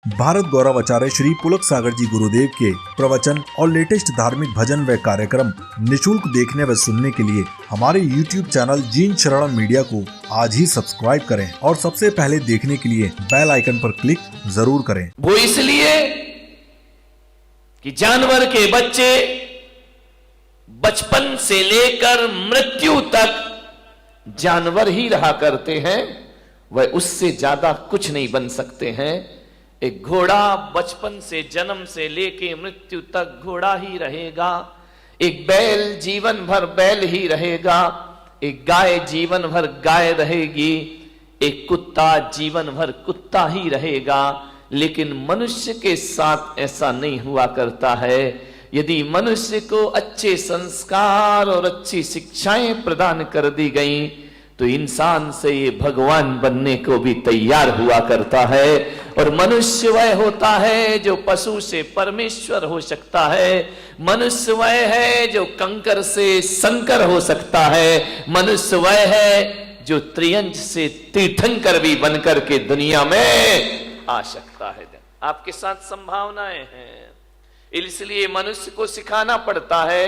भारत गौरव आचार्य श्री पुलक सागर जी गुरुदेव के प्रवचन और लेटेस्ट धार्मिक भजन व कार्यक्रम निशुल्क देखने व सुनने के लिए हमारे YouTube चैनल जीन शरणम मीडिया को आज ही सब्सक्राइब करें और सबसे पहले देखने के लिए बेल आइकन पर क्लिक जरूर करें। वो इसलिए कि जानवर के बच्चे बचपन से लेकर मृत्यु तक जानवर ही रहा करते हैं, वह उससे ज्यादा कुछ नहीं बन सकते हैं। एक घोड़ा बचपन से जन्म से लेके मृत्यु तक घोड़ा ही रहेगा, एक बैल जीवन भर बैल ही रहेगा, एक गाय जीवन भर गाय रहेगी, एक कुत्ता जीवन भर कुत्ता ही रहेगा। लेकिन मनुष्य के साथ ऐसा नहीं हुआ करता है। यदि मनुष्य को अच्छे संस्कार और अच्छी शिक्षाएं प्रदान कर दी गई तो इंसान से ये भगवान बनने को भी तैयार हुआ करता है। और मनुष्य वह होता है जो पशु से परमेश्वर हो सकता है, मनुष्य वह है जो कंकर से शंकर हो सकता है, मनुष्य वह है जो त्रियंज से तीर्थंकर भी बनकर के दुनिया में आ सकता है। आपके साथ संभावनाएं हैं, इसलिए मनुष्य को सिखाना पड़ता है,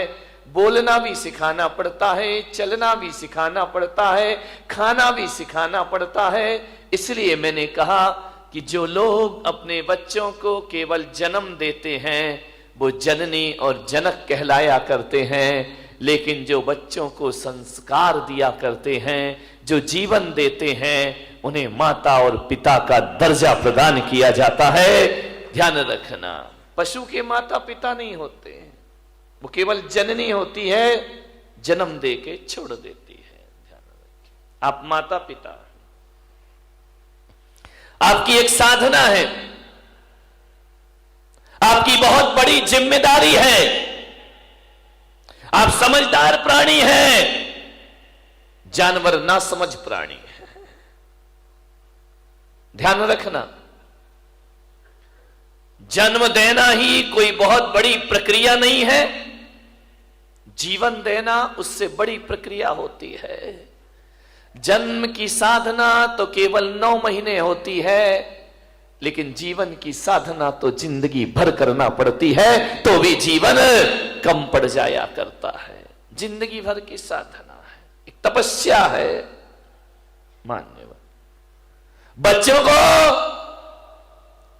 बोलना भी सिखाना पड़ता है, चलना भी सिखाना पड़ता है, खाना भी सिखाना पड़ता है। इसलिए मैंने कहा कि जो लोग अपने बच्चों को केवल जन्म देते हैं वो जननी और जनक कहलाया करते हैं, लेकिन जो बच्चों को संस्कार दिया करते हैं, जो जीवन देते हैं, उन्हें माता और पिता का दर्जा प्रदान किया जाता है। ध्यान रखना, पशु के माता पिता नहीं होते हैं, वो केवल जननी होती है, जन्म दे के छोड़ देती है। ध्यान रखिए, आप माता पिता, आपकी एक साधना है, आपकी बहुत बड़ी जिम्मेदारी है। आप समझदार प्राणी हैं, जानवर ना समझ प्राणी है। ध्यान रखना, जन्म देना ही कोई बहुत बड़ी प्रक्रिया नहीं है, जीवन देना उससे बड़ी प्रक्रिया होती है। जन्म की साधना तो केवल 9 महीने होती है, लेकिन जीवन की साधना तो जिंदगी भर करना पड़ती है, तो भी जीवन कम पड़ जाया करता है। जिंदगी भर की साधना है, एक तपस्या है। मान्यवर, बच्चों को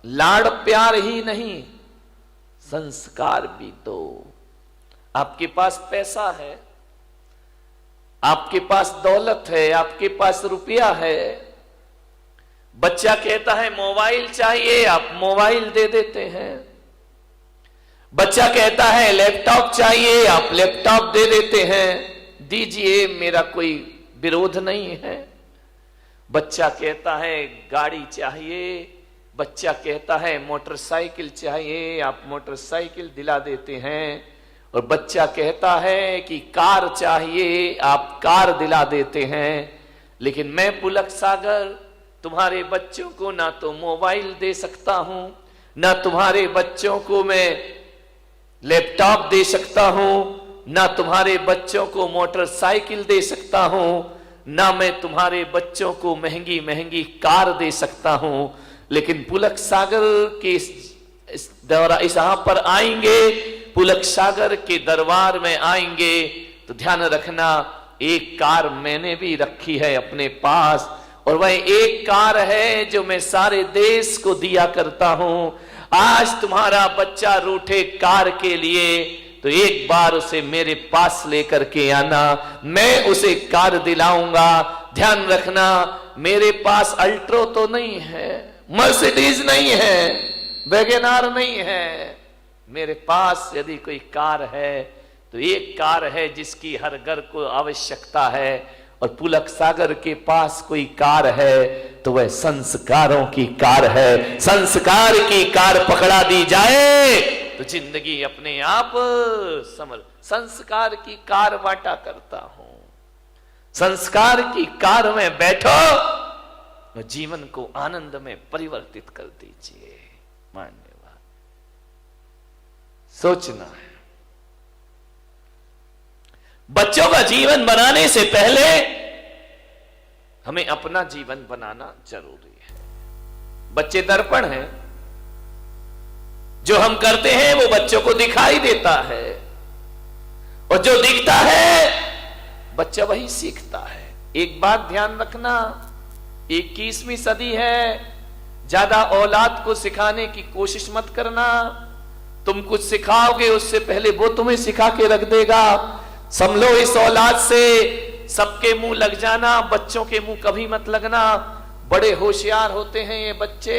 लाड़ प्यार ही नहीं, संस्कार भी दो। आपके पास पैसा है, आपके पास दौलत है, आपके पास रुपया है, बच्चा कहता है मोबाइल चाहिए, आप मोबाइल दे देते हैं। बच्चा कहता है लैपटॉप चाहिए, आप लैपटॉप दे देते हैं। दीजिए, मेरा कोई विरोध नहीं है। बच्चा कहता है गाड़ी चाहिए, बच्चा कहता है मोटरसाइकिल चाहिए, आप मोटरसाइकिल दिला देते हैं। और बच्चा कहता है कि कार चाहिए, आप कार दिला देते हैं। लेकिन मैं पुलक सागर तुम्हारे बच्चों को ना तो मोबाइल दे सकता हूं, ना तुम्हारे बच्चों को मैं लैपटॉप दे सकता हूं, ना तुम्हारे बच्चों को मोटरसाइकिल दे सकता हूं, ना मैं तुम्हारे बच्चों को महंगी महंगी कार दे सकता हूं। लेकिन पुलक सागर के इस यहां पर आएंगे, पुलक सागर के दरबार में आएंगे तो ध्यान रखना, एक कार मैंने भी रखी है अपने पास, और वह एक कार है जो मैं सारे देश को दिया करता हूं। आज तुम्हारा बच्चा रूठे कार के लिए तो एक बार उसे मेरे पास लेकर के आना, मैं उसे कार दिलाऊंगा। ध्यान रखना, मेरे पास अल्ट्रो तो नहीं है, मर्सिडीज नहीं है, वैगनार नहीं है। मेरे पास यदि कोई कार है तो एक कार है जिसकी हर घर को आवश्यकता है, और पुलक सागर के पास कोई कार है तो वह संस्कारों की कार है। संस्कार की कार पकड़ा दी जाए तो जिंदगी अपने आप समझ। संस्कार की कार बांटा करता हूं, संस्कार की कार में बैठो, जीवन को आनंद में परिवर्तित कर दीजिए। मान्यवाद, सोचना है। बच्चों का जीवन बनाने से पहले हमें अपना जीवन बनाना जरूरी है। बच्चे दर्पण हैं, जो हम करते हैं वो बच्चों को दिखाई देता है, और जो दिखता है बच्चा वही सीखता है। एक बात ध्यान रखना, 21वीं सदी है, ज्यादा औलाद को सिखाने की कोशिश मत करना। तुम कुछ सिखाओगे उससे पहले वो तुम्हें सिखा के रख देगा। संभलो इस औलाद से, सबके मुंह लग जाना, बच्चों के मुंह कभी मत लगना। बड़े होशियार होते हैं ये बच्चे,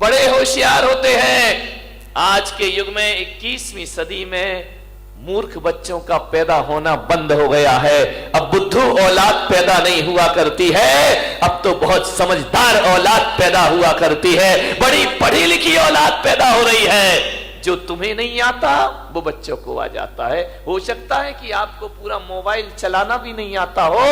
बड़े होशियार होते हैं। आज के युग में 21वीं सदी में मूर्ख बच्चों का पैदा होना बंद हो गया है। अब बुद्धू औलाद पैदा नहीं हुआ करती है, अब तो बहुत समझदार औलाद पैदा हुआ करती है, बड़ी पढ़ी लिखी औलाद पैदा हो रही है। जो तुम्हें नहीं आता वो बच्चों को आ जाता है। हो सकता है कि आपको पूरा मोबाइल चलाना भी नहीं आता हो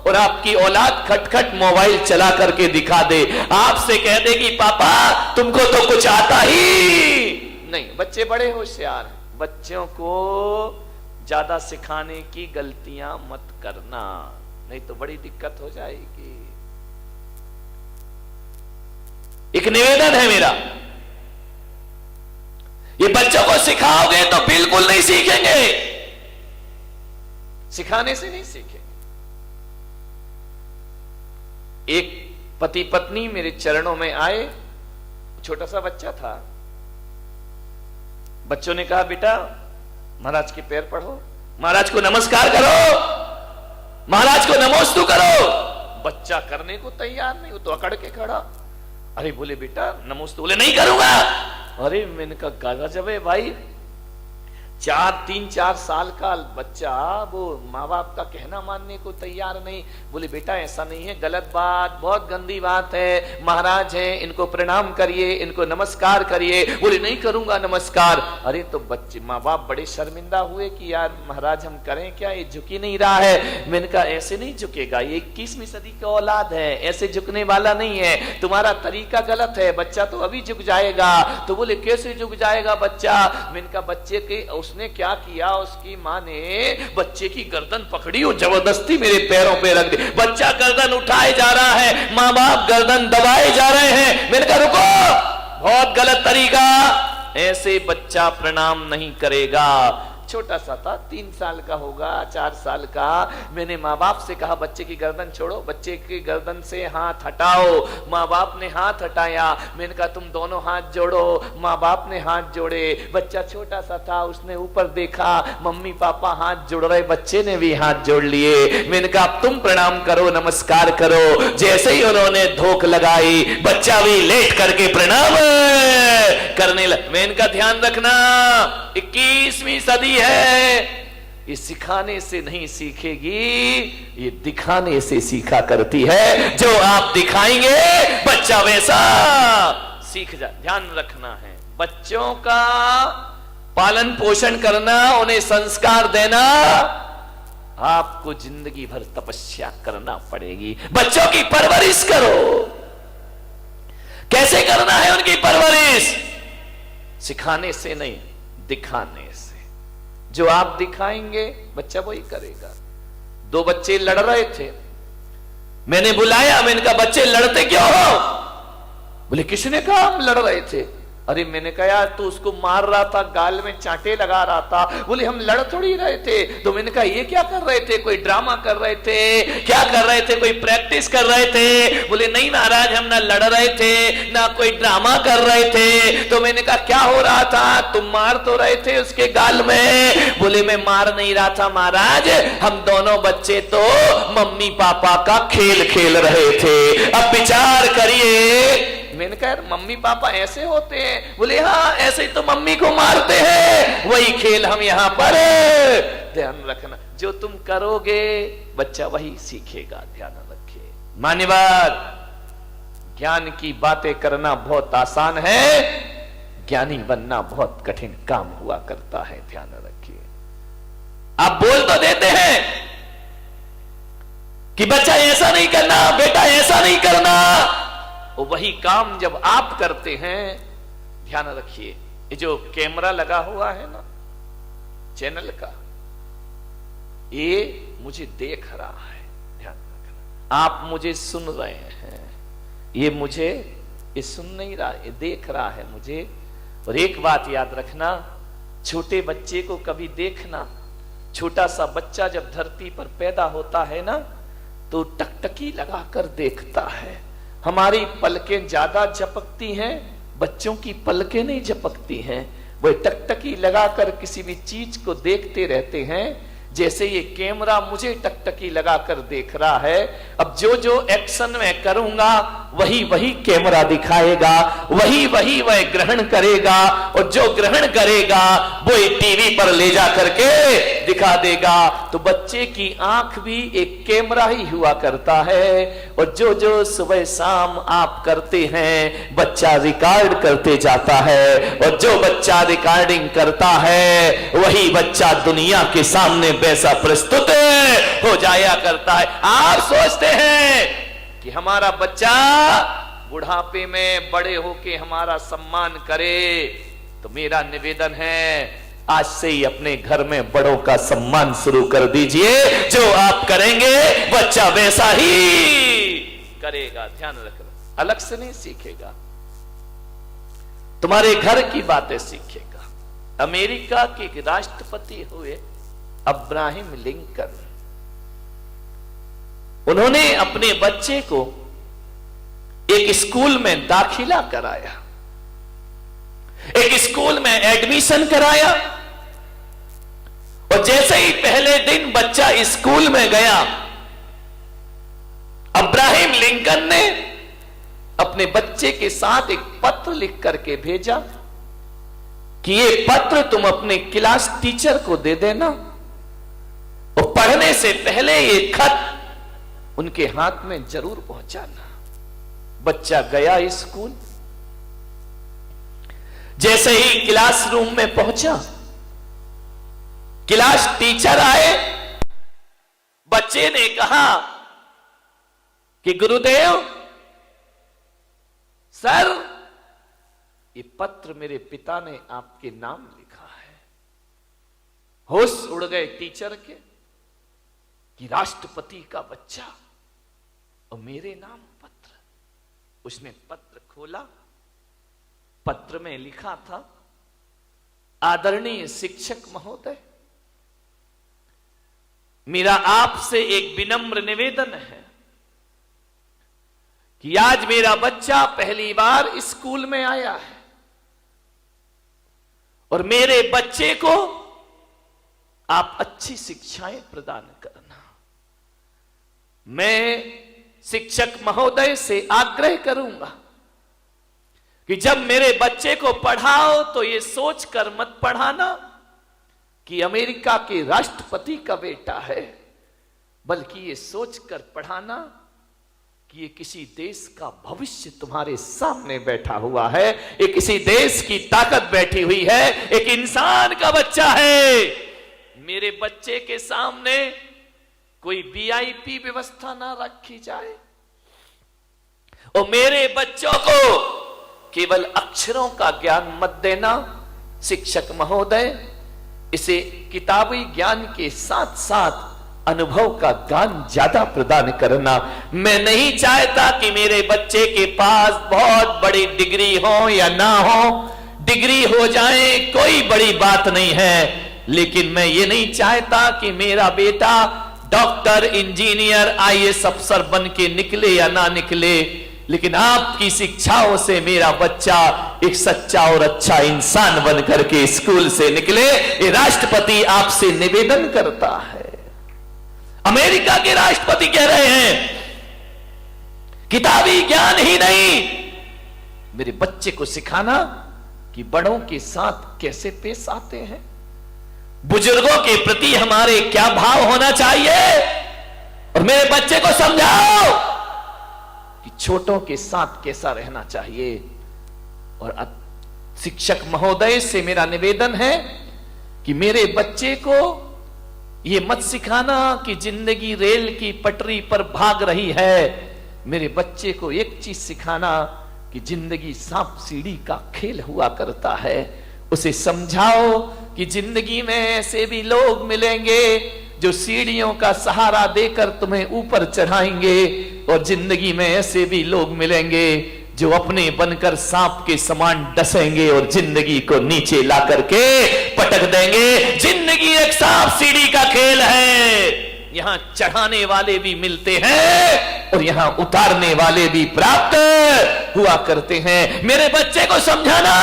और आपकी औलाद खटखट मोबाइल चला करके दिखा दे, आपसे कह दे कि पापा तुमको तो कुछ आता ही नहीं। बच्चे बड़े होशियार हैं। बच्चों को ज्यादा सिखाने की गलतियां मत करना, नहीं तो बड़ी दिक्कत हो जाएगी। एक निवेदन है मेरा, ये बच्चों को सिखाओगे तो बिल्कुल नहीं सीखेंगे, सिखाने से नहीं सीखेंगे। एक पति पत्नी मेरे चरणों में आए, छोटा सा बच्चा था। बच्चों ने कहा बेटा महाराज के पैर पढ़ो, महाराज को नमस्कार करो, महाराज को नमोस्तु करो। बच्चा करने को तैयार नहीं, वो तो अकड़ के खड़ा। अरे बोले बेटा नमोस्तु, बोले नहीं करूंगा। अरे मैंने कहा गजब है भाई, 3-4 साल का बच्चा वो माँ बाप का कहना मानने को तैयार नहीं। बोले बेटा ऐसा नहीं है, गलत बात, बहुत गंदी बात है, महाराज हैं इनको प्रणाम करिए, इनको नमस्कार करिए। बोले नहीं करूंगा नमस्कार। अरे तो बच्चे माँ बाप बड़े शर्मिंदा हुए कि यार महाराज हम करें क्या, ये झुक ही नहीं रहा है। मैंने कहा ऐसे नहीं झुकेगा, ये 21वीं सदी का औलाद है, ऐसे झुकने वाला नहीं है, तुम्हारा तरीका गलत है, बच्चा तो अभी झुक जाएगा। तो बोले कैसे झुक जाएगा बच्चा। मैंने कहा बच्चे के उसने क्या किया, उसकी माँ ने बच्चे की गर्दन पकड़ी और जबरदस्ती मेरे पैरों पे रख दी। बच्चा गर्दन उठाए जा रहा है, माँ बाप गर्दन दबाए जा रहे हैं। मैंने कहा रुको, बहुत गलत तरीका, ऐसे बच्चा प्रणाम नहीं करेगा। छोटा सा था, 3 साल का होगा, 4 साल का। मैंने माँ बाप से कहा बच्चे की गर्दन छोड़ो, बच्चे की गर्दन से हाथ हटाओ। माँ बाप ने हाथ हटाया। मैंने कहा तुम दोनों हाथ जोड़ो। माँ बाप ने हाथ जोड़े। बच्चा छोटा सा था, उसने ऊपर देखा, मम्मी पापा हाथ जोड़ रहे, बच्चे ने भी हाथ जोड़ लिए। मैंने कहा तुम प्रणाम करो, नमस्कार करो। जैसे ही उन्होंने धोख लगाई, बच्चा भी लेट करके प्रणाम करने लगा। मैंने कहा ध्यान रखना, 21वीं सदी है, ये सिखाने से नहीं सीखेगी, ये दिखाने से सीखा करती है। जो आप दिखाएंगे बच्चा वैसा सीख जा। ध्यान रखना है, बच्चों का पालन पोषण करना, उन्हें संस्कार देना, आपको जिंदगी भर तपस्या करना पड़ेगी। बच्चों की परवरिश करो। कैसे करना है उनकी परवरिश? सिखाने से नहीं, दिखाने से। जो आप दिखाएंगे बच्चा वही करेगा। 2 बच्चे लड़ रहे थे, मैंने बुलाया, मैंने कहा बच्चे लड़ते क्यों हो? बोले किसने कहा हम लड़ रहे थे। अरे मैंने कहा यार तू उसको मार रहा था, गाल में चांटे लगा रहा था। बोले हम लड़ थोड़ी रहे थे। तो मैंने कहा ये क्या कर रहे थे, कोई ड्रामा कर रहे थे, क्या कर रहे थे, कोई प्रैक्टिस कर रहे थे? बोले नहीं महाराज हम ना लड़ रहे थे ना कोई ड्रामा कर रहे थे। तो मैंने कहा क्या हो रहा था? तुम मार तो रहे थे उसके गाल में। बोले मैं मार नहीं रहा था महाराज, हम दोनों बच्चे तो मम्मी पापा का खेल खेल रहे थे। अब विचार करिए। मैंने कहा मम्मी पापा ऐसे होते हैं? बोले हाँ ऐसे ही तो मम्मी को मारते हैं, वही खेल हम यहां पर। ध्यान रखना, जो तुम करोगे बच्चा वही सीखेगा। ध्यान रखिए। मान्यवर, ज्ञान की बातें करना बहुत आसान है, ज्ञानी बनना बहुत कठिन काम हुआ करता है। ध्यान रखिए। आप बोल तो देते हैं कि बच्चा ऐसा नहीं करना, बेटा ऐसा नहीं करना, वही काम जब आप करते हैं, ध्यान रखिए, ये जो कैमरा लगा हुआ है ना चैनल का, ये मुझे देख रहा है। ध्यान रखना, आप मुझे सुन रहे हैं, ये मुझे ये सुन नहीं रहा, ये देख रहा है मुझे। और एक बात याद रखना, छोटे बच्चे को कभी देखना, छोटा सा बच्चा जब धरती पर पैदा होता है ना, तो टकटकी लगाकर देखता है। हमारी पलकें ज्यादा झपकती हैं, बच्चों की पलकें नहीं झपकती हैं। वे टकटकी लगाकर किसी भी चीज को देखते रहते हैं। जैसे ये कैमरा मुझे टकटकी लगाकर देख रहा है, अब जो जो एक्शन मैं करूंगा वही वही कैमरा दिखाएगा, वही वही वह ग्रहण करेगा, और जो ग्रहण करेगा वो टीवी पर ले जा करके दिखा देगा। तो बच्चे की आंख भी एक कैमरा ही हुआ करता है, और जो जो सुबह शाम आप करते हैं बच्चा रिकॉर्ड करते जाता है, और जो बच्चा रिकॉर्डिंग करता है वही बच्चा दुनिया के सामने वैसा प्रस्तुत हो जाया करता है। आप सोचते हैं कि हमारा बच्चा बुढ़ापे में बड़े होके हमारा सम्मान करे, तो मेरा निवेदन है आज से ही अपने घर में बड़ों का सम्मान शुरू कर दीजिए। जो आप करेंगे बच्चा वैसा ही करेगा। ध्यान रखना, अलग से नहीं सीखेगा, तुम्हारे घर की बातें सीखेगा। अमेरिका के राष्ट्रपति हुए अब्राहम लिंकन, उन्होंने अपने बच्चे को एक स्कूल में दाखिला कराया, एक स्कूल में एडमिशन कराया, और जैसे ही पहले दिन बच्चा स्कूल में गया, अब्राहम लिंकन ने अपने बच्चे के साथ एक पत्र लिख करके भेजा कि ये पत्र तुम अपने क्लास टीचर को दे देना, और पढ़ने से पहले ये खत उनके हाथ में जरूर पहुंचाना। बच्चा गया स्कूल, जैसे ही क्लासरूम में पहुंचा, क्लास टीचर आए, बच्चे ने कहा कि गुरुदेव सर, ये पत्र मेरे पिता ने आपके नाम लिखा है। होश उड़ गए टीचर के कि राष्ट्रपति का बच्चा और मेरे नाम पत्र। उसने पत्र खोला, पत्र में लिखा था, आदरणीय शिक्षक महोदय, मेरा आपसे एक विनम्र निवेदन है कि आज मेरा बच्चा पहली बार स्कूल में आया है, और मेरे बच्चे को आप अच्छी शिक्षाएं प्रदान करना। मैं शिक्षक महोदय से आग्रह करूंगा कि जब मेरे बच्चे को पढ़ाओ तो ये सोचकर मत पढ़ाना कि अमेरिका के राष्ट्रपति का बेटा है, बल्कि ये सोचकर पढ़ाना कि ये किसी देश का भविष्य तुम्हारे सामने बैठा हुआ है, ये किसी देश की ताकत बैठी हुई है, एक इंसान का बच्चा है। मेरे बच्चे के सामने कोई वीआईपी व्यवस्था ना रखी जाए, और मेरे बच्चों को केवल अक्षरों का ज्ञान मत देना। शिक्षक महोदय, इसे किताबी ज्ञान के साथ साथ अनुभव का ज्ञान ज्यादा प्रदान करना। मैं नहीं चाहता कि मेरे बच्चे के पास बहुत बड़ी डिग्री हो या ना हो, डिग्री हो जाए कोई बड़ी बात नहीं है, लेकिन मैं ये नहीं चाहता कि मेरा बेटा डॉक्टर, इंजीनियर, आईएएस अफसर बन के निकले या ना निकले, लेकिन आपकी शिक्षाओं से मेरा बच्चा एक सच्चा और अच्छा इंसान बन करके स्कूल से निकले, ये राष्ट्रपति आपसे निवेदन करता है। अमेरिका के राष्ट्रपति कह रहे हैं किताबी ज्ञान ही नहीं, मेरे बच्चे को सिखाना कि बड़ों के साथ कैसे पेश आते हैं, बुजुर्गों के प्रति हमारे क्या भाव होना चाहिए, और मेरे बच्चे को समझाओ कि छोटों के साथ कैसा रहना चाहिए। और अब शिक्षक महोदय से मेरा निवेदन है कि मेरे बच्चे को ये मत सिखाना कि जिंदगी रेल की पटरी पर भाग रही है, मेरे बच्चे को एक चीज सिखाना कि जिंदगी सांप सीढ़ी का खेल हुआ करता है। उसे समझाओ कि जिंदगी में ऐसे भी लोग मिलेंगे जो सीढ़ियों का सहारा देकर तुम्हें ऊपर चढ़ाएंगे, और जिंदगी में ऐसे भी लोग मिलेंगे जो अपने बनकर सांप के समान डसेंगे और जिंदगी को नीचे ला करके पटक देंगे। जिंदगी एक सांप सीढ़ी का खेल है, यहां चढ़ाने वाले भी मिलते हैं और यहां उतारने वाले भी प्राप्त हुआ करते हैं। मेरे बच्चे को समझाना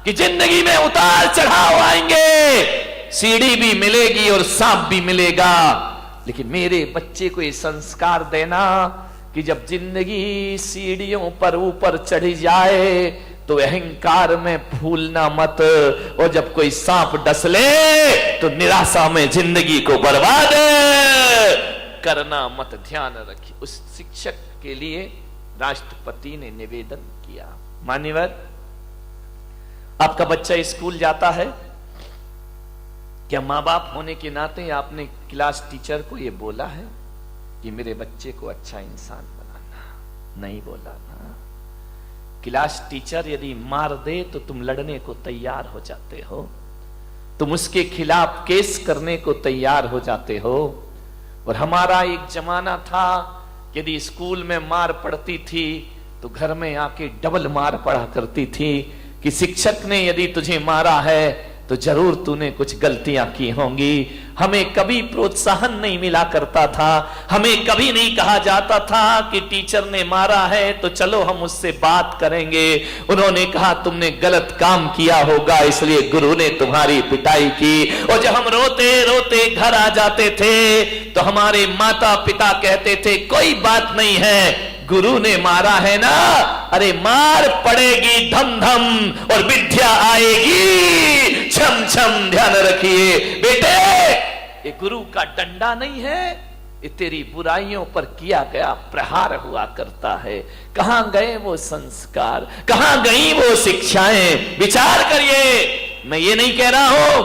कि जिंदगी में उतार चढ़ाव आएंगे, सीढ़ी भी मिलेगी और सांप भी मिलेगा, लेकिन मेरे बच्चे को ये संस्कार देना कि जब जिंदगी सीढ़ियों पर ऊपर चढ़ी जाए तो अहंकार में फूलना मत, और जब कोई सांप डस ले तो निराशा में जिंदगी को बर्बाद करना मत। ध्यान रखिए। उस शिक्षक के लिए राष्ट्रपति ने निवेदन किया, मान्यवर आपका बच्चा स्कूल जाता है, क्या मां बाप होने के नाते आपने क्लास टीचर को यह बोला है कि मेरे बच्चे को अच्छा इंसान बनाना? नहीं बोला ना। क्लास टीचर यदि मार दे तो तुम लड़ने को तैयार हो जाते हो, तुम उसके खिलाफ केस करने को तैयार हो जाते हो। और हमारा एक जमाना था, यदि स्कूल में मार पड़ती थी तो घर में आके डबल मार पड़ा करती थी कि शिक्षक ने यदि तुझे मारा है तो जरूर तूने कुछ गलतियां की होंगी। हमें कभी प्रोत्साहन नहीं मिला करता था, हमें कभी नहीं कहा जाता था कि टीचर ने मारा है तो चलो हम उससे बात करेंगे। उन्होंने कहा तुमने गलत काम किया होगा इसलिए गुरु ने तुम्हारी पिटाई की। और जब हम रोते रोते घर आ जाते थे तो हमारे माता पिता कहते थे कोई बात नहीं है, गुरु ने मारा है ना, अरे मार पड़ेगी धम धम और विद्या आएगी छम छम। ध्यान रखिए बेटे, ये गुरु का डंडा नहीं है, ये तेरी बुराइयों पर किया गया प्रहार हुआ करता है। कहां गए वो संस्कार, कहां गई वो शिक्षाएं? विचार करिए। मैं ये नहीं कह रहा हूं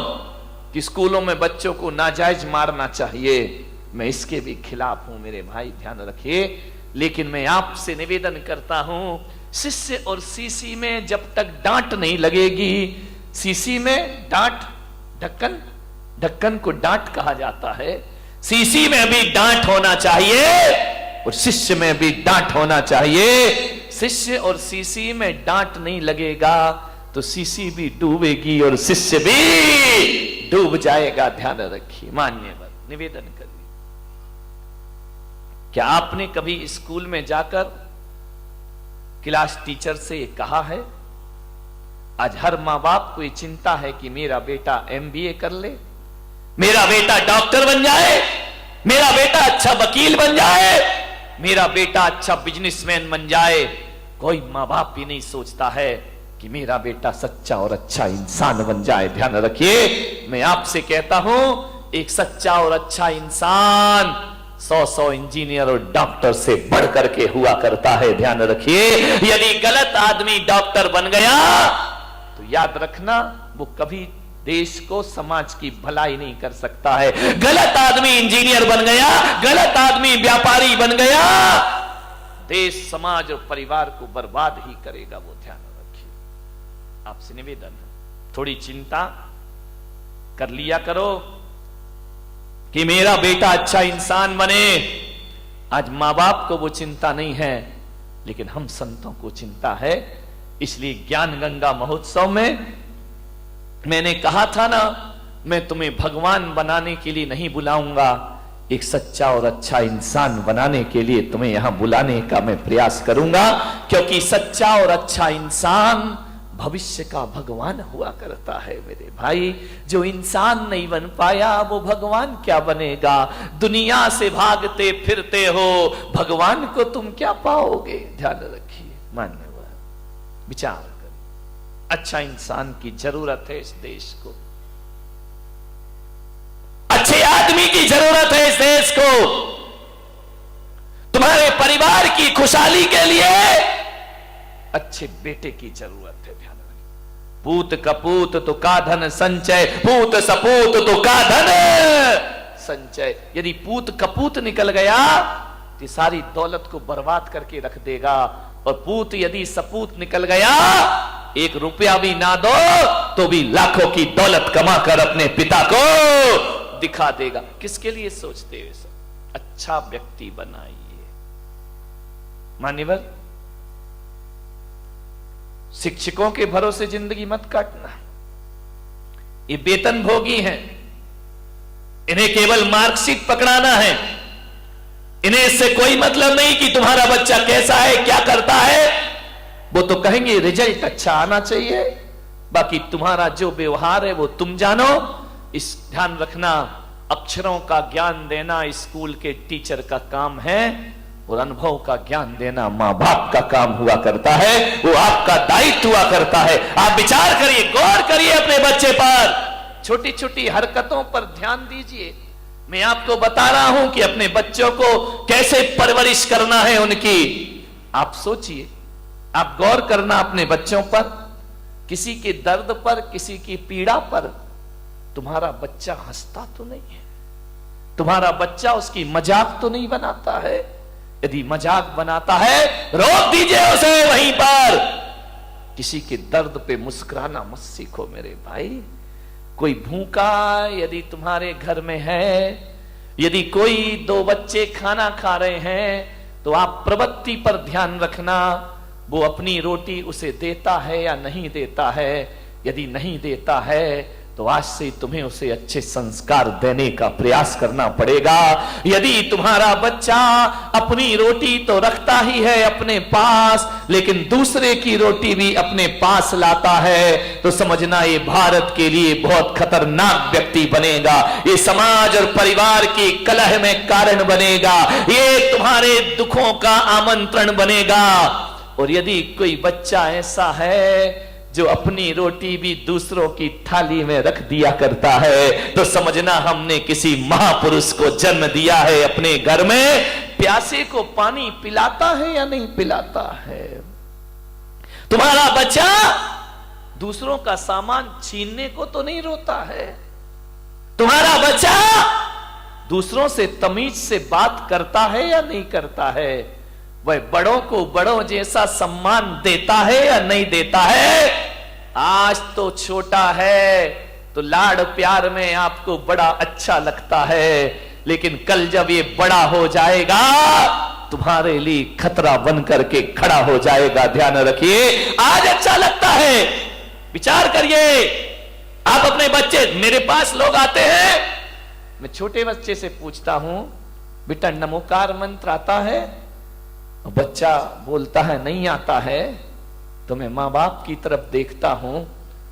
कि स्कूलों में बच्चों को नाजायज मारना चाहिए, मैं इसके भी खिलाफ हूं मेरे भाई, ध्यान रखिए। लेकिन मैं आपसे निवेदन करता हूं, शिष्य और सीसी में जब तक डांट नहीं लगेगी, सीसी में डांट, ढक्कन, ढक्कन को डांट कहा जाता है, सीसी में भी डांट होना चाहिए और शिष्य में भी डांट होना चाहिए। शिष्य और सीसी में डांट नहीं लगेगा तो सीसी भी डूबेगी और शिष्य भी डूब जाएगा। ध्यान रखिए। मान्यवर निवेदन करिए, क्या आपने कभी स्कूल में जाकर क्लास टीचर से कहा है? आज हर मां बाप को ये चिंता है कि मेरा बेटा एमबीए कर ले, मेरा बेटा डॉक्टर बन जाए, मेरा बेटा अच्छा वकील बन जाए, मेरा बेटा अच्छा बिजनेसमैन बन जाए। कोई मां बाप भी नहीं सोचता है कि मेरा बेटा सच्चा और अच्छा इंसान बन जाए। ध्यान रखिए, मैं आपसे कहता हूं, एक सच्चा और अच्छा इंसान 100 इंजीनियर और डॉक्टर से बढ़ करके हुआ करता है। ध्यान रखिए, यदि गलत आदमी डॉक्टर बन गया तो याद रखना वो कभी देश को, समाज की भलाई नहीं कर सकता है। गलत आदमी इंजीनियर बन गया, गलत आदमी व्यापारी बन गया, देश, समाज और परिवार को बर्बाद ही करेगा वो। ध्यान रखिए। आपसे निवेदन है, थोड़ी चिंता कर लिया करो कि मेरा बेटा अच्छा इंसान बने। आज मां बाप को वो चिंता नहीं है, लेकिन हम संतों को चिंता है। इसलिए ज्ञान गंगा महोत्सव में मैंने कहा था ना, मैं तुम्हें भगवान बनाने के लिए नहीं बुलाऊंगा, एक सच्चा और अच्छा इंसान बनाने के लिए तुम्हें यहां बुलाने का मैं प्रयास करूंगा। क्योंकि सच्चा और अच्छा इंसान भविष्य का भगवान हुआ करता है मेरे भाई। जो इंसान नहीं बन पाया वो भगवान क्या बनेगा? दुनिया से भागते फिरते हो, भगवान को तुम क्या पाओगे? ध्यान रखिए। मान्यवर विचार कर, अच्छा इंसान की जरूरत है इस देश को, अच्छे आदमी की जरूरत है इस देश को। तुम्हारे परिवार की खुशहाली के लिए अच्छे बेटे की जरूरत है। ध्यान रखिए। पूत कपूत तो का धन संचय, पूत सपूत तो का धन संचय। यदि पूत कपूत निकल गया तो सारी दौलत को बर्बाद करके रख देगा, और पूत यदि सपूत निकल गया, 1 रुपया भी ना दो तो भी लाखों की दौलत कमाकर अपने पिता को दिखा देगा। किसके लिए सोचते हो सब? अच्छा व्यक्ति बनाइए। मान्यवर शिक्षकों के भरोसे जिंदगी मत काटना। ये वेतन भोगी हैं, इन्हें केवल मार्कशीट पकड़ाना है। इन्हें इससे कोई मतलब नहीं कि तुम्हारा बच्चा कैसा है, क्या करता है। वो तो कहेंगे रिजल्ट अच्छा आना चाहिए, बाकी तुम्हारा जो व्यवहार है वो तुम जानो। इस ध्यान रखना, अक्षरों का ज्ञान देना स्कूल के टीचर का काम है, और अनुभव का ज्ञान देना मां बाप का काम हुआ करता है। वो आपका दायित्व हुआ करता है। आप विचार करिए, गौर करिए अपने बच्चे पर, छोटी छोटी हरकतों पर ध्यान दीजिए। मैं आपको बता रहा हूं कि अपने बच्चों को कैसे परवरिश करना है उनकी। आप सोचिए, आप गौर करना अपने बच्चों पर, किसी के दर्द पर, किसी की पीड़ा पर तुम्हारा बच्चा हंसता तो नहीं है, तुम्हारा बच्चा उसकी मजाक तो नहीं बनाता है। यदि मजाक बनाता है, रोक दीजिए उसे वहीं पर। किसी के दर्द पे मुस्कुराना मत सीखो मेरे भाई। कोई भूखा यदि तुम्हारे घर में है, यदि कोई दो बच्चे खाना खा रहे हैं, तो आप प्रवृत्ति पर ध्यान रखना, वो अपनी रोटी उसे देता है या नहीं देता है। यदि नहीं देता है तो आज से तुम्हें उसे अच्छे संस्कार देने का प्रयास करना पड़ेगा। यदि तुम्हारा बच्चा अपनी रोटी तो रखता ही है अपने पास, लेकिन दूसरे की रोटी भी अपने पास लाता है, तो समझना ये भारत के लिए बहुत खतरनाक व्यक्ति बनेगा। ये समाज और परिवार की कलह में कारण बनेगा। ये तुम्हारे दुखों का आमंत्रण बनेगा। और यदि कोई बच्चा ऐसा है जो अपनी रोटी भी दूसरों की थाली में रख दिया करता है, तो समझना हमने किसी महापुरुष को जन्म दिया है अपने घर में। प्यासे को पानी पिलाता है या नहीं पिलाता है। तुम्हारा बच्चा दूसरों का सामान छीनने को तो नहीं रोता है। तुम्हारा बच्चा दूसरों से तमीज से बात करता है या नहीं करता है। वह बड़ों को बड़ों जैसा सम्मान देता है या नहीं देता है। आज तो छोटा है तो लाड़ प्यार में आपको बड़ा अच्छा लगता है, लेकिन कल जब ये बड़ा हो जाएगा तुम्हारे लिए खतरा बन करके खड़ा हो जाएगा। ध्यान रखिए, आज अच्छा लगता है। विचार करिए, आप अपने बच्चे, मेरे पास लोग आते हैं, मैं छोटे बच्चे से पूछता हूं, बेटा नमोकार मंत्र आता है? बच्चा बोलता है नहीं आता है। तो मैं माँ बाप की तरफ देखता हूं,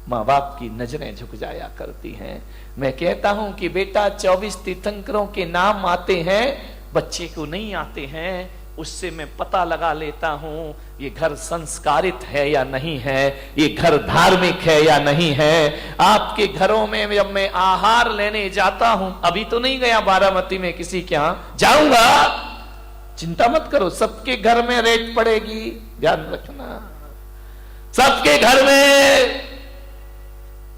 माँ बाप की नजरें झुक जाया करती हैं। मैं कहता हूं कि बेटा 24 तीर्थंकरों के नाम आते हैं, बच्चे को नहीं आते हैं। उससे मैं पता लगा लेता हूं ये घर संस्कारित है या नहीं है, ये घर धार्मिक है या नहीं है। आपके घरों में जब मैं आहार लेने जाता हूं, अभी तो नहीं गया बारामती में किसी के यहां, जाऊंगा, चिंता मत करो, सबके घर में रेट पड़ेगी, ध्यान रखना। सबके घर में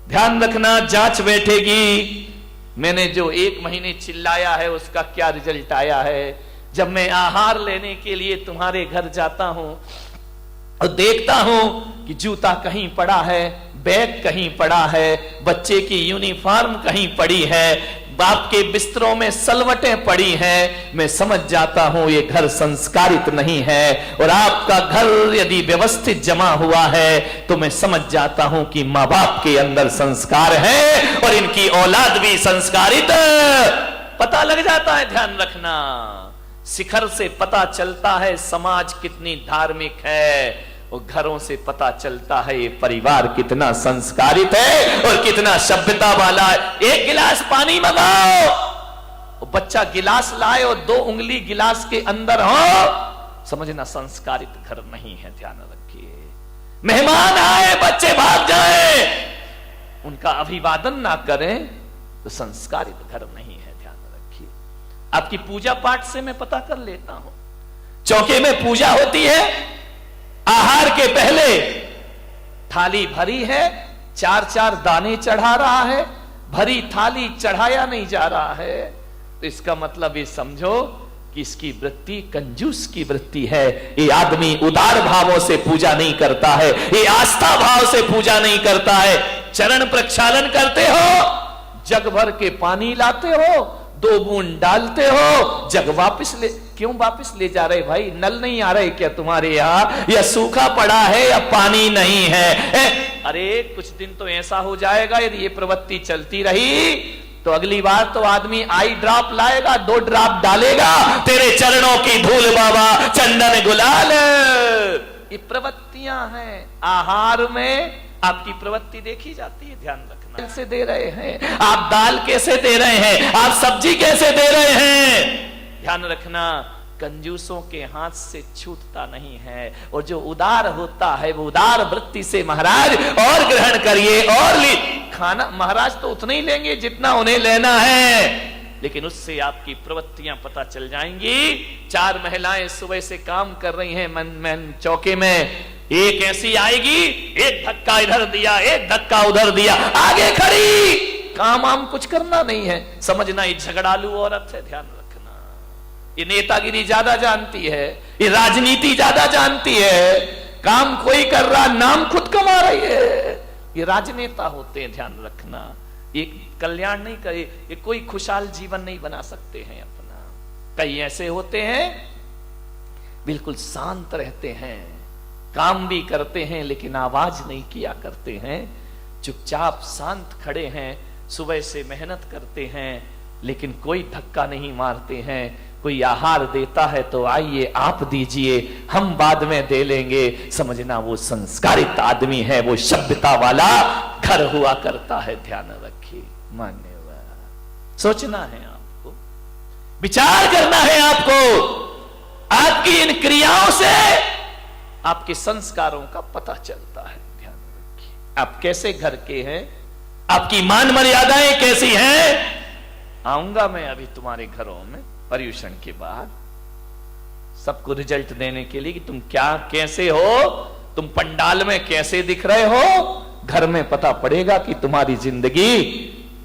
ध्यान रखना, जांच बैठेगी। मैंने जो 1 महीने चिल्लाया है उसका क्या रिजल्ट आया है। जब मैं आहार लेने के लिए तुम्हारे घर जाता हूं और देखता हूं कि जूता कहीं पड़ा है, बैग कहीं पड़ा है, बच्चे की यूनिफॉर्म कहीं पड़ी है, बाप के बिस्तरों में सलवटें पड़ी हैं, मैं समझ जाता हूं ये घर संस्कारित नहीं है। और आपका घर यदि व्यवस्थित जमा हुआ है तो मैं समझ जाता हूं कि माँ बाप के अंदर संस्कार है और इनकी औलाद भी संस्कारित, पता लग जाता है। ध्यान रखना, शिखर से पता चलता है समाज कितनी धार्मिक है, और घरों से पता चलता है ये परिवार कितना संस्कारित है और कितना सभ्यता वाला है। 1 गिलास पानी मंगाओ, और बच्चा गिलास लाए और 2 उंगली गिलास के अंदर हो, समझना संस्कारित घर नहीं है। ध्यान रखिए, मेहमान आए बच्चे भाग जाए, उनका अभिवादन ना करें तो संस्कारित घर नहीं है। ध्यान रखिए, आपकी पूजा पाठ से मैं पता कर लेता हूं। चौके में पूजा होती है, आहार के पहले थाली भरी है, 4-4 दाने चढ़ा रहा है, भरी थाली चढ़ाया नहीं जा रहा है, तो इसका मतलब ये समझो कि इसकी वृत्ति कंजूस की वृत्ति है। ये आदमी उदार भावों से पूजा नहीं करता है, ये आस्था भाव से पूजा नहीं करता है। चरण प्रक्षालन करते हो, जग भर के पानी लाते हो, 2 बूंद डालते हो, जग वापस ले, क्यों वापस ले जा रहे भाई? नल नहीं आ रहे क्या तुम्हारे यहाँ, या सूखा पड़ा है या पानी नहीं है? अरे कुछ दिन तो ऐसा हो जाएगा यदि ये प्रवृत्ति चलती रही तो अगली बार तो आदमी आई ड्रॉप लाएगा, 2 ड्रॉप डालेगा, तेरे चरणों की धूल बाबा, चंदन गुलाल। ये प्रवृत्तियां हैं। आहार में आपकी प्रवृत्ति देखी जाती है, ध्यान रखना। कैसे दे रहे हैं आप, दाल कैसे दे रहे हैं आप, सब्जी कैसे दे रहे हैं, ध्यान रखना। कंजूसों के हाथ से छूटता नहीं है, और जो उदार होता है वो उदार वृत्ति से महाराज और ग्रहण करिए और ली। खाना महाराज तो उतना ही लेंगे जितना उन्हें लेना है, लेकिन उससे आपकी प्रवृत्तियां पता चल जाएंगी। 4 महिलाएं सुबह से काम कर रही हैं मन चौके में, एक ऐसी आएगी, एक धक्का इधर दिया, एक धक्का उधर दिया, आगे खड़ी, काम आम कुछ करना नहीं है, समझना ये झगड़ालू औरत है। ध्यान रखना, ये नेतागिरी ज्यादा जानती है, ये राजनीति ज्यादा जानती है, काम कोई कर रहा, नाम खुद कमा रही है, ये राजनेता होते हैं। ध्यान रखना, ये कल्याण नहीं करे, ये कोई खुशहाल जीवन नहीं बना सकते हैं अपना। कई ऐसे होते हैं बिल्कुल शांत रहते हैं, काम भी करते हैं लेकिन आवाज नहीं किया करते हैं, चुपचाप शांत खड़े हैं, सुबह से मेहनत करते हैं लेकिन कोई धक्का नहीं मारते हैं। कोई आहार देता है तो आइए आप दीजिए, हम बाद में दे लेंगे, समझना वो संस्कारित आदमी है, वो सभ्यता वाला घर हुआ करता है। ध्यान रखिए, मान्यवर, सोचना है आपको, विचार करना है आपको। आपकी इन क्रियाओं से आपके संस्कारों का पता चलता है। ध्यान रखिए, आप कैसे घर के हैं, आपकी मान मर्यादाएं कैसी हैं। आऊंगा मैं अभी तुम्हारे घरों में पर्युषण के बाद, सबको रिजल्ट देने के लिए कि तुम क्या कैसे हो, तुम पंडाल में कैसे दिख रहे हो, घर में पता पड़ेगा कि तुम्हारी जिंदगी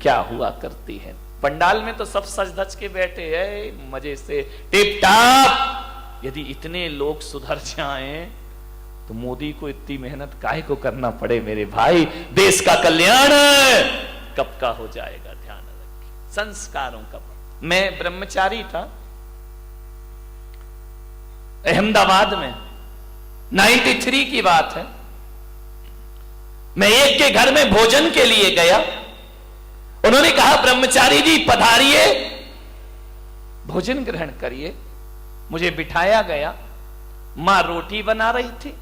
क्या हुआ करती है। पंडाल में तो सब सज धज के बैठे हैं मजे से, टिप टाप। यदि इतने लोग सुधर जाएं तो मोदी को इतनी मेहनत काहे को करना पड़े मेरे भाई, देश का कल्याण कब का हो जाएगा। ध्यान रखिए, संस्कारों का। मैं ब्रह्मचारी था अहमदाबाद में, 93 की बात है। मैं एक के घर में भोजन के लिए गया, उन्होंने कहा ब्रह्मचारी जी पधारिए, भोजन ग्रहण करिए। मुझे बिठाया गया, मां रोटी बना रही थी।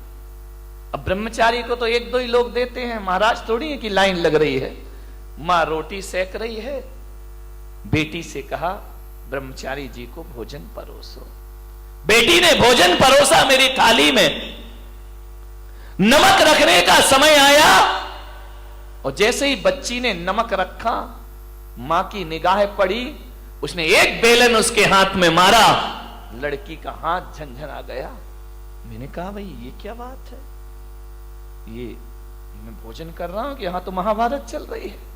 अब ब्रह्मचारी को तो 1-2 ही लोग देते हैं, महाराज थोड़ी है कि लाइन लग रही है। मां रोटी सेक रही है, बेटी से कहा ब्रह्मचारी जी को भोजन परोसो। बेटी ने भोजन परोसा मेरी थाली में, नमक रखने का समय आया और जैसे ही बच्ची ने नमक रखा, मां की निगाह पड़ी, उसने एक बेलन उसके हाथ में मारा, लड़की का हाथ झंझना गया। मैंने कहा भाई ये क्या बात है, ये मैं भोजन कर रहा हूं कि यहां तो महाभारत चल रही है।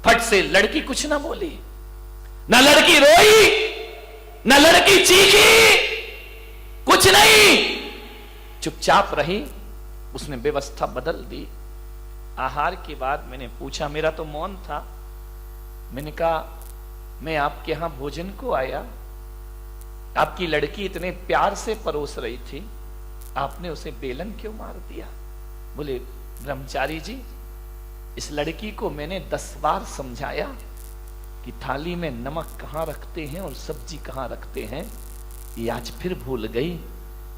फट से लड़की कुछ ना बोली, ना लड़की रोई, ना लड़की चीखी, कुछ नहीं, चुपचाप रही। उसने व्यवस्था बदल दी। आहार के बाद मैंने पूछा, मेरा तो मौन था, मैंने कहा मैं आपके यहां भोजन को आया, आपकी लड़की इतने प्यार से परोस रही थी, आपने उसे बेलन क्यों मार दिया? बोले ब्रह्मचारी जी, इस लड़की को मैंने 10 बार समझाया कि थाली में नमक कहां रखते हैं और सब्जी कहां रखते हैं, ये आज फिर भूल गई।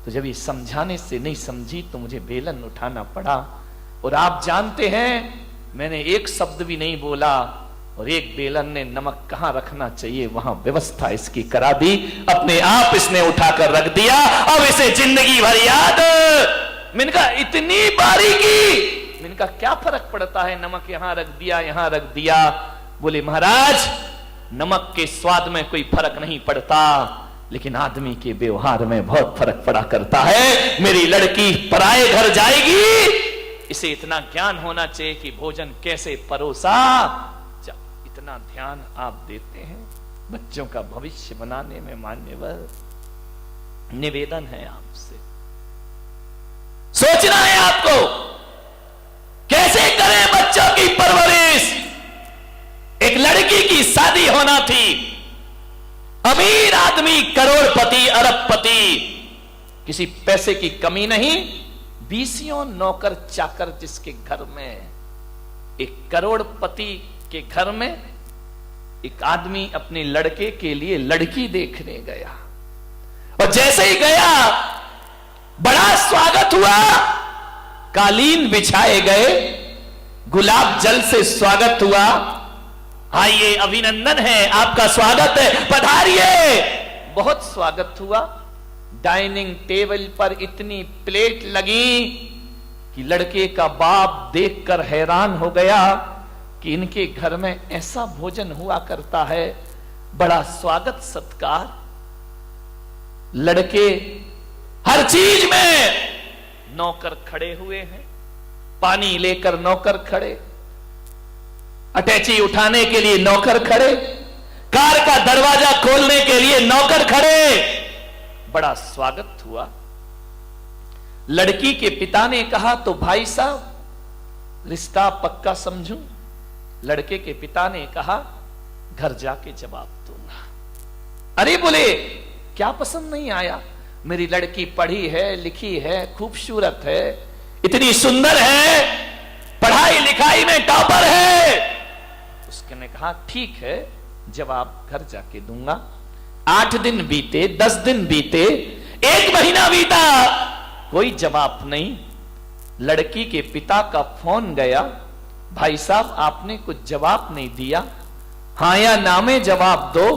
तो जब ये समझाने से नहीं समझी तो मुझे बेलन उठाना पड़ा। और आप जानते हैं मैंने एक शब्द भी नहीं बोला, और एक बेलन ने नमक कहां रखना चाहिए वहां व्यवस्था इसकी करा दी, अपने आप इसने उठाकर रख दिया। अब इसे जिंदगी भर याद। मैंने कहा इतनी बारीकी, मैंने कहा क्या फर्क पड़ता है, नमक यहां रख दिया, यहां रख दिया। बोले महाराज नमक के स्वाद में कोई फर्क नहीं पड़ता, लेकिन आदमी के व्यवहार में बहुत फर्क पड़ा करता है। मेरी लड़की पराये घर जाएगी, इसे इतना ज्ञान होना चाहिए कि भोजन कैसे परोसा। इतना ध्यान आप देते हैं बच्चों का भविष्य बनाने में। मान्यवर, निवेदन है आपसे, सोचना है आपको कैसे करें बच्चों की परवरिश। एक लड़की की शादी होना थी अमीर आदमी, करोड़पति, अरबपति, किसी पैसे की कमी नहीं। 20 नौकर चाकर जिसके घर में, एक करोड़पति के घर में एक आदमी अपने लड़के के लिए लड़की देखने गया, और जैसे ही गया बड़ा स्वागत हुआ, कालीन बिछाए गए, गुलाब जल से स्वागत हुआ। आइए, अभिनंदन है, आपका स्वागत है, पधारिए। बहुत स्वागत हुआ। डाइनिंग टेबल पर इतनी प्लेट लगी कि लड़के का बाप देखकर हैरान हो गया कि इनके घर में ऐसा भोजन हुआ करता है, बड़ा स्वागत सत्कार। लड़के हर चीज में, नौकर खड़े हुए हैं, पानी लेकर नौकर खड़े, अटैची उठाने के लिए नौकर खड़े, कार का दरवाजा खोलने के लिए नौकर खड़े। बड़ा स्वागत हुआ। लड़की के पिता ने कहा, तो भाई साहब रिश्ता पक्का समझूं? लड़के के पिता ने कहा, घर जाके जवाब दूंगा। अरे बोले, क्या पसंद नहीं आया? मेरी लड़की पढ़ी है, लिखी है, खूबसूरत है, इतनी सुंदर है, पढ़ाई लिखाई में टॉपर है। उसने कहा, ठीक है, जवाब घर जाके दूंगा। 8 दिन बीते, 10 दिन बीते, 1 महीना बीता, कोई जवाब नहीं। लड़की के पिता का फोन गया, भाई साहब आपने कुछ जवाब नहीं दिया, हां या ना में जवाब दो,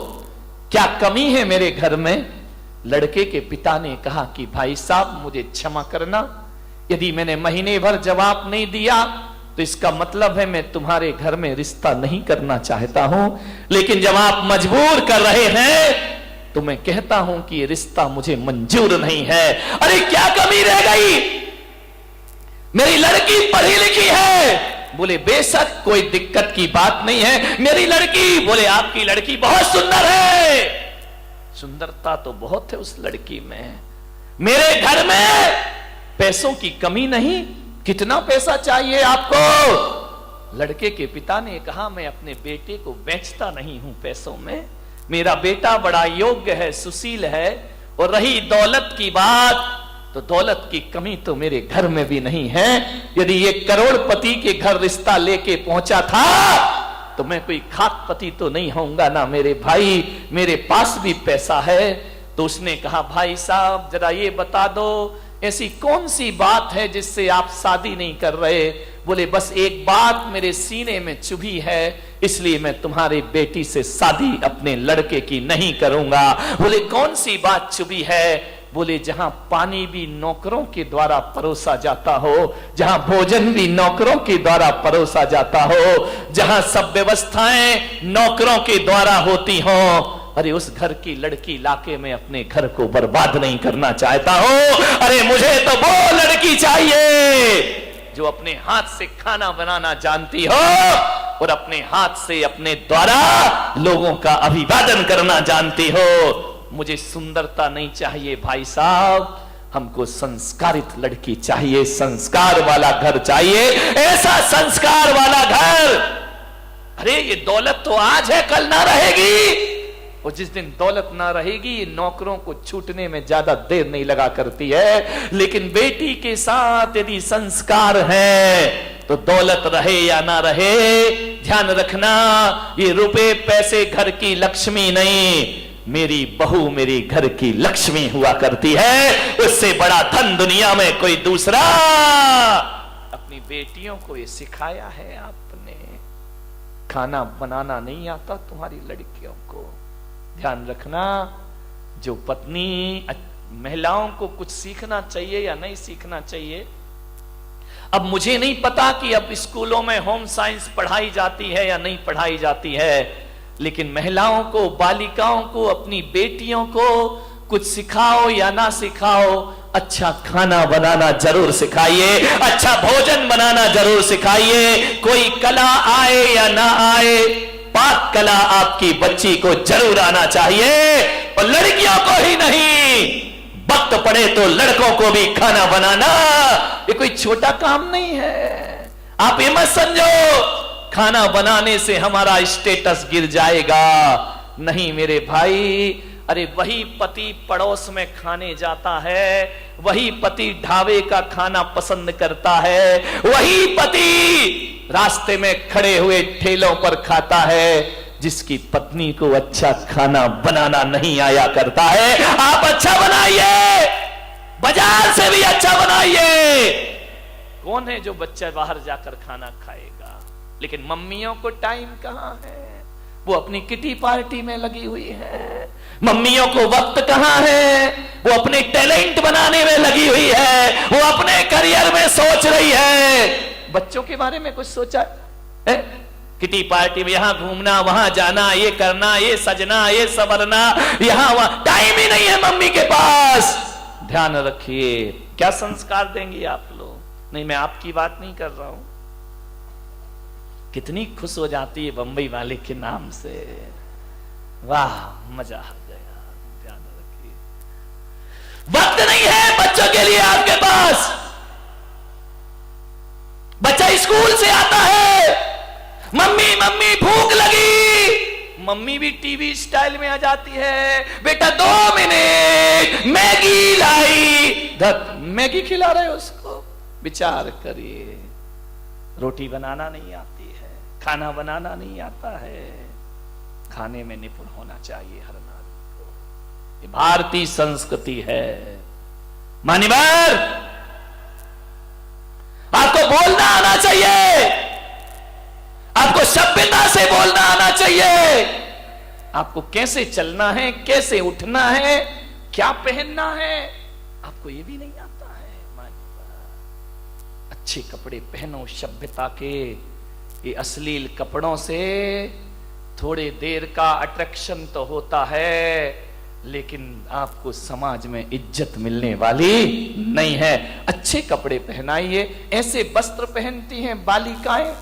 क्या कमी है मेरे घर में? लड़के के पिता ने कहा कि भाई साहब मुझे क्षमा करना, यदि मैंने महीने भर जवाब नहीं दिया तो इसका मतलब है मैं तुम्हारे घर में रिश्ता नहीं करना चाहता हूं, लेकिन जब आप मजबूर कर रहे हैं तो मैं कहता हूं कि ये रिश्ता मुझे मंजूर नहीं है। अरे क्या कमी रह गई? मेरी लड़की पढ़ी लिखी है। बोले बेशक कोई दिक्कत की बात नहीं है, मेरी लड़की, बोले आपकी लड़की बहुत सुंदर है। सुंदरता तो बहुत है उस लड़की में, मेरे घर में पैसों की कमी नहीं, कितना पैसा चाहिए आपको? लड़के के पिता ने कहा, मैं अपने बेटे को बेचता नहीं हूं पैसों में, मेरा बेटा बड़ा योग्य है, सुशील है, और रही दौलत की बात, तो दौलत की कमी तो मेरे घर में भी नहीं है। यदि ये करोड़पति के घर रिश्ता लेके पहुंचा था तो मैं कोई खाकपति तो नहीं होऊंगा ना मेरे भाई, मेरे पास भी पैसा है। तो उसने कहा, भाई साहब जरा ये बता दो, ऐसी कौन सी बात है जिससे आप शादी नहीं कर रहे? बोले बस एक बात मेरे सीने में चुभी है, इसलिए मैं तुम्हारी बेटी से शादी अपने लड़के की नहीं करूंगा। बोले कौन सी बात चुभी है? बोले जहां पानी भी नौकरों के द्वारा परोसा जाता हो, जहां भोजन भी नौकरों के द्वारा परोसा जाता हो, जहां सब व्यवस्थाएं नौकरों के द्वारा होती हो, अरे उस घर की लड़की लाके मैं अपने घर को बर्बाद नहीं करना चाहता हूं। अरे मुझे तो वो लड़की चाहिए जो अपने हाथ से खाना बनाना जानती हो और अपने हाथ से अपने द्वारा लोगों का अभिवादन करना जानती हो। मुझे सुंदरता नहीं चाहिए भाई साहब, हमको संस्कारित लड़की चाहिए, संस्कार वाला घर चाहिए, ऐसा संस्कार वाला घर। अरे ये दौलत तो आज है, कल ना रहेगी, और जिस दिन दौलत ना रहेगी नौकरों को छूटने में ज्यादा देर नहीं लगा करती है, लेकिन बेटी के साथ यदि संस्कार है तो दौलत रहे या ना रहे, ध्यान रखना, ये रुपए पैसे घर की लक्ष्मी नहीं, मेरी बहू मेरी घर की लक्ष्मी हुआ करती है। उससे बड़ा धन दुनिया में कोई दूसरा। अपनी बेटियों को ये सिखाया है आपने, खाना बनाना नहीं आता तुम्हारी लड़कियों को। ध्यान रखना, जो पत्नी, महिलाओं को कुछ सीखना चाहिए या नहीं सीखना चाहिए। अब मुझे नहीं पता कि अब स्कूलों में होम साइंस पढ़ाई जाती है या नहीं पढ़ाई जाती है, लेकिन महिलाओं को, बालिकाओं को, अपनी बेटियों को कुछ सिखाओ या ना सिखाओ, अच्छा खाना बनाना जरूर सिखाइए, अच्छा भोजन बनाना जरूर सिखाइए। कोई कला आए या ना आए, पाक कला आपकी बच्ची को जरूर आना चाहिए, और लड़कियों को ही नहीं, वक्त पड़े तो लड़कों को भी खाना बनाना ये कोई छोटा काम नहीं है। आप ये मत समझो खाना बनाने से हमारा स्टेटस गिर जाएगा, नहीं मेरे भाई, अरे वही पति पड़ोस में खाने जाता है, वही पति ढाबे का खाना पसंद करता है, वही पति रास्ते में खड़े हुए ठेलों पर खाता है, जिसकी पत्नी को अच्छा खाना बनाना नहीं आया करता है। आप अच्छा बनाइए, बाजार से भी अच्छा बनाइए। कौन है जो बच्चा बाहर जाकर खाना खाएगा? लेकिन मम्मियों को टाइम कहां है, वो अपनी किटी पार्टी में लगी हुई है। मम्मियों को वक्त कहां है, वो अपने टैलेंट बनाने में लगी हुई है, वो अपने करियर में सोच रही है। बच्चों के बारे में कुछ सोचा है? किटी पार्टी में यहां घूमना, वहां जाना, ये करना, ये सजना, ये संवरना, यहां वहां, टाइम ही नहीं है मम्मी के पास। ध्यान रखिए, क्या संस्कार देंगी आप लोग? नहीं, मैं आपकी बात नहीं कर रहा हूं। कितनी खुश हो जाती है बंबई वाले के नाम से, वाह मजा आ गया। ध्यान रखिए, वक्त नहीं है बच्चों के लिए आपके पास। बच्चा स्कूल से आता है, मम्मी मम्मी भूख लगी, मम्मी भी टीवी स्टाइल में आ जाती है, बेटा 2 मिनट मैगी लाई, मैगी खिला रहे हो उसको। विचार करिए, रोटी बनाना नहीं आती है, खाना बनाना नहीं आता है, खाने में निपुण होना चाहिए हर नारी को। ये भारतीय संस्कृति है। मान्यवर, आपको बोलना आना चाहिए, आपको सभ्यता से बोलना आना चाहिए, आपको कैसे चलना है, कैसे उठना है, क्या पहनना है, आपको ये भी नहीं आता है। अच्छे कपड़े पहनो सभ्यता के। ये अश्लील कपड़ों से थोड़े देर का अट्रैक्शन तो होता है, लेकिन आपको समाज में इज्जत मिलने वाली नहीं है। अच्छे कपड़े पहनाइए। ऐसे वस्त्र पहनती हैं बालिकाएं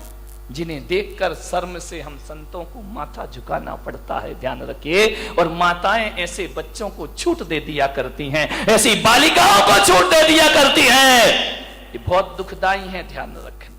जिन्हें देखकर शर्म से हम संतों को माथा झुकाना पड़ता है। ध्यान रखिए। और माताएं ऐसे बच्चों को छूट दे दिया करती हैं, ऐसी बालिकाओं को छूट दे दिया करती हैं। ये बहुत दुखदाई है, ध्यान रखना।